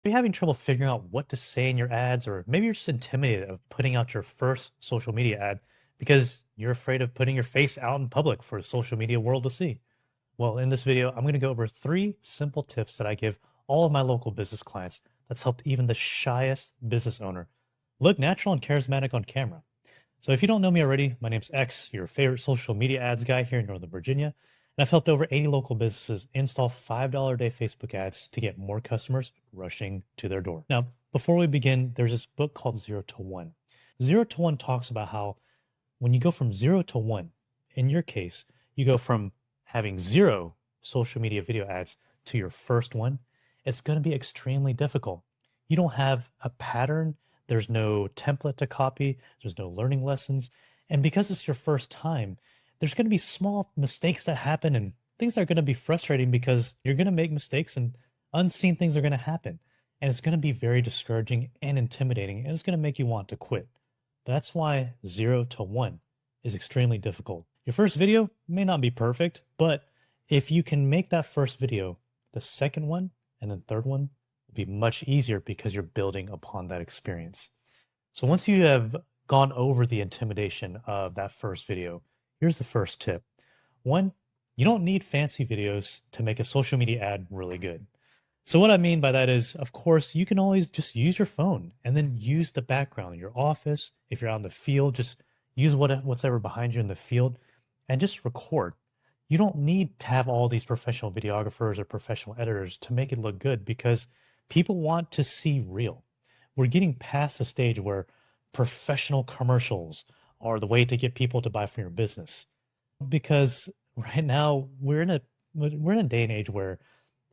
Are you having trouble figuring out what to say in your ads, or maybe you're just intimidated of putting out your first social media ad because you're afraid of putting your face out in public for the social media world to see? Well, in this video, I'm going to go over 3 simple tips that I give all of my local business clients that's helped even the shyest business owner look natural and charismatic on camera. So if you don't know me already, my name's X, your favorite social media ads guy here in Northern Virginia. And I've helped over 80 local businesses install $5 a day Facebook ads to get more customers rushing to their door. Now, before we begin, there's this book called Zero to One. Zero to One talks about how when you go from 0 to 1, in your case, you go from having 0 social media video ads to your first one, it's going to be extremely difficult. You don't have a pattern, there's no template to copy, there's no learning lessons. And because it's your first time, there's going to be small mistakes that happen and things that are going to be frustrating because you're going to make mistakes and unseen things are going to happen. And it's going to be very discouraging and intimidating, and it's going to make you want to quit. That's why 0 to 1 is extremely difficult. Your first video may not be perfect, but if you can make that first video, the second one and then third one will be much easier because you're building upon that experience. So once you have gone over the intimidation of that first video, here's the first tip. One, you don't need fancy videos to make a social media ad really good. So what I mean by that is, of course, you can always just use your phone and then use the background in your office. If you're out in the field, just use what's ever behind you in the field and just record. You don't need to have all these professional videographers or professional editors to make it look good because people want to see real. We're getting past the stage where professional commercials are the way to get people to buy from your business. Because right now we're in a day and age where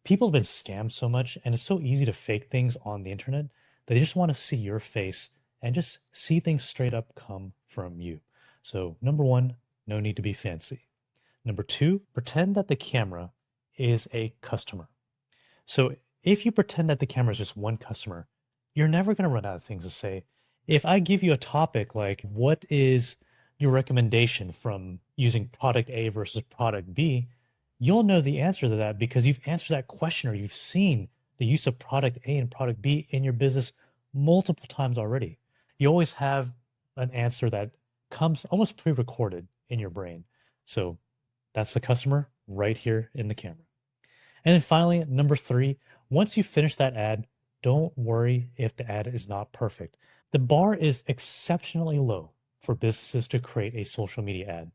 people have been scammed so much and it's so easy to fake things on the internet that they just want to see your face and just see things straight up come from you. So number one, no need to be fancy. Number two, pretend that the camera is a customer. So if you pretend that the camera is just one customer, you're never going to run out of things to say. If I give you a topic like what is your recommendation from using product A versus product B, you'll know the answer to that because you've answered that question or you've seen the use of product A and product B in your business multiple times already. You always have an answer that comes almost pre-recorded in your brain. So that's the customer right here in the camera. And then finally, number 3, once you finish that ad, don't worry if the ad is not perfect. The bar is exceptionally low for businesses to create a social media ad.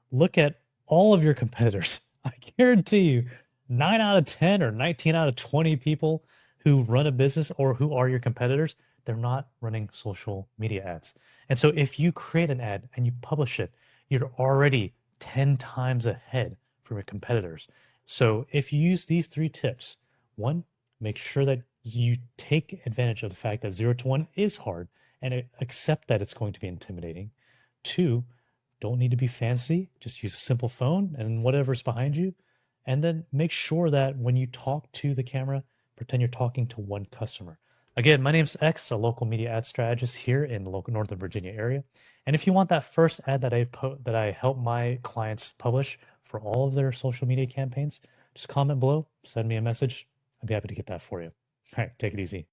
Look at all of your competitors. I guarantee you 9 out of 10 or 19 out of 20 people who run a business or who are your competitors, they're not running social media ads. And so if you create an ad and you publish it, you're already 10 times ahead from your competitors. So if you use these 3 tips, one, make sure that you take advantage of the fact that 0 to 1 is hard and accept that it's going to be intimidating. 2, don't need to be fancy. Just use a simple phone and whatever's behind you. And then make sure that when you talk to the camera, pretend you're talking to one customer. Again, my name's X, a local media ad strategist here in the local Northern Virginia area. And if you want that first ad that I help my clients publish for all of their social media campaigns, just comment below, send me a message. I'd be happy to get that for you. All right, take it easy.